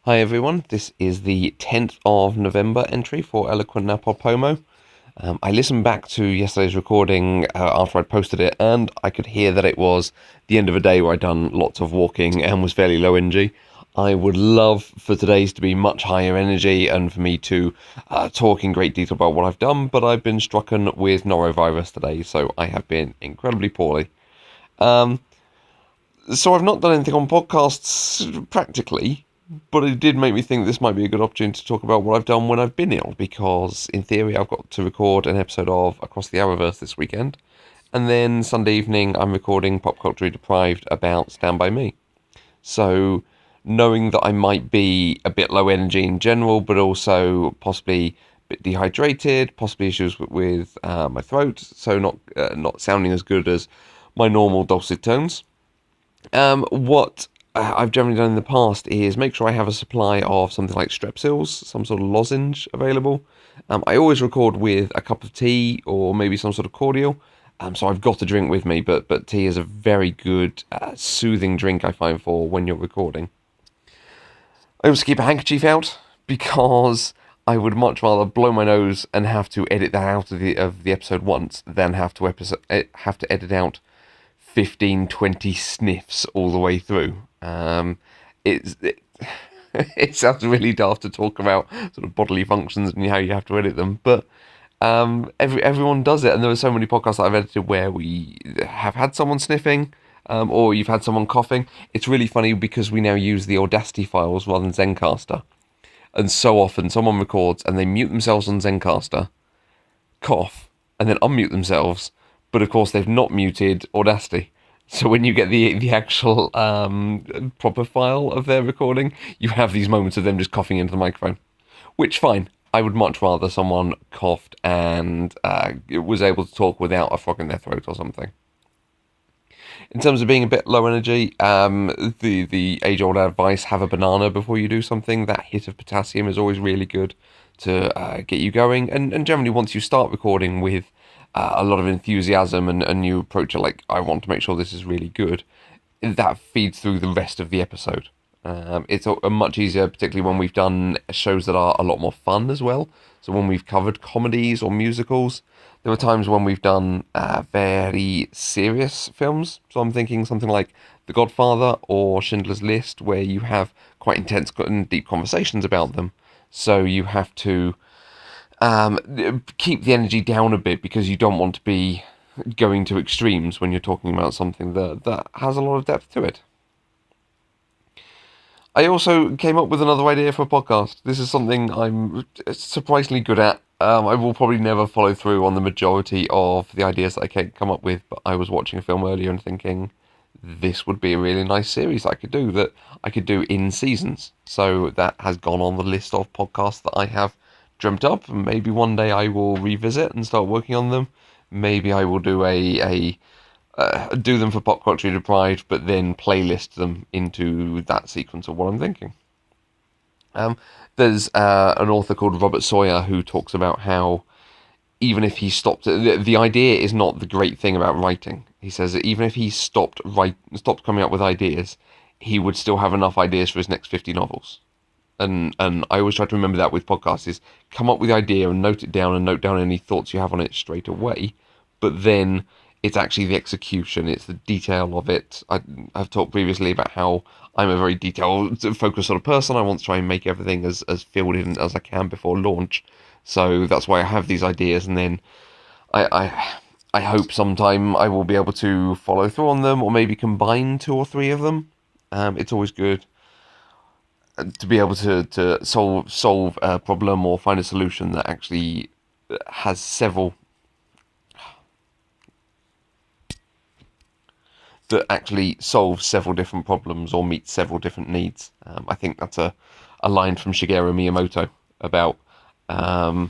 Hi everyone, this is the 10th of November entry for Eloquent NaPodPoMo. I listened back to yesterday's recording after I'd posted it, and I could hear that it was the end of a day where I'd done lots of walking and was fairly low energy. I would love for today's to be much higher energy and for me to talk in great detail about what I've done, but I've been strucken with norovirus today, so I have been incredibly poorly. So I've not done anything on podcasts practically, but it did make me think this might be a good opportunity to talk about what I've done when I've been ill, because in theory I've got to record an episode of Across the Arrowverse this weekend, and then Sunday evening I'm recording Pop Culture Deprived about Stand By Me. So knowing that I might be a bit low energy in general, but also possibly a bit dehydrated, possibly issues with my throat, so not sounding as good as my normal dulcet tones. What I've generally done in the past is make sure I have a supply of something like Strepsils, some sort of lozenge available. I always record with a cup of tea or maybe some sort of cordial. So I've got a drink with me, but tea is a very good soothing drink I find for when you're recording. I also keep a handkerchief out because I would much rather blow my nose and have to edit that out of the episode once than have to edit out 15, 20 sniffs all the way through. It sounds really daft to talk about sort of bodily functions and how you have to edit them, but everyone does it, and there are so many podcasts that I've edited where we have had someone sniffing, or you've had someone coughing. It's really funny because we now use the Audacity files rather than Zencaster, and so often someone records and they mute themselves on Zencaster, cough, and then unmute themselves, but of course they've not muted Audacity. So when you get the actual proper file of their recording, you have these moments of them just coughing into the microphone. Which, fine. I would much rather someone coughed and was able to talk without a frog in their throat or something. In terms of being a bit low energy, the age-old advice, have a banana before you do something. That hit of potassium is always really good to get you going. And generally, once you start recording with a lot of enthusiasm and you approach it like, I want to make sure this is really good, that feeds through the rest of the episode. It's much easier, particularly when we've done shows that are a lot more fun as well. So when we've covered comedies or musicals, there are times when we've done very serious films. So I'm thinking something like The Godfather or Schindler's List, where you have quite intense and deep conversations about them. So you have to keep the energy down a bit because you don't want to be going to extremes when you're talking about something that has a lot of depth to it. I also came up with another idea for a podcast. This is something I'm surprisingly good at. I will probably never follow through on the majority of the ideas that I can come up with, but I was watching a film earlier and thinking this would be a really nice series I could do in seasons. So that has gone on the list of podcasts that I have dreamt up, and maybe one day I will revisit and start working on them. Maybe I will do do them for Pop Culture Deprived, but then playlist them into that sequence of what I'm thinking. There's an author called Robert Sawyer who talks about how even if he stopped, the idea is not the great thing about writing. He says that even if he stopped coming up with ideas, he would still have enough ideas for his next 50 novels. And I always try to remember that with podcasts, is come up with the idea and note it down and note down any thoughts you have on it straight away. But then it's actually the execution, it's the detail of it. I've talked previously about how I'm a very detail-focused sort of person. I want to try and make everything as filled in as I can before launch. So that's why I have these ideas, and then I hope sometime I will be able to follow through on them, or maybe combine 2 or 3 of them. It's always good to be able to solve a problem or find a solution that actually has several that actually solves several different problems or meets several different needs. I think that's a line from Shigeru Miyamoto about an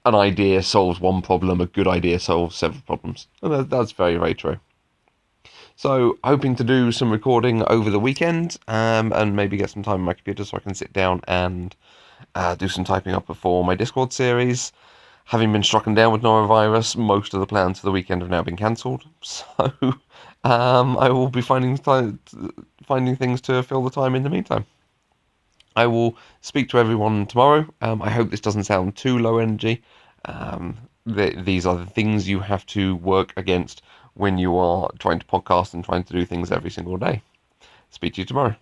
idea solves one problem, a good idea solves several problems. And that's very, very true. So, hoping to do some recording over the weekend, and maybe get some time on my computer so I can sit down and do some typing up for my Discord series. Having been struck down with norovirus, most of the plans for the weekend have now been cancelled. So, I will be finding things to fill the time in the meantime. I will speak to everyone tomorrow. I hope this doesn't sound too low energy. These are the things you have to work against when you are trying to podcast and trying to do things every single day. Speak to you tomorrow.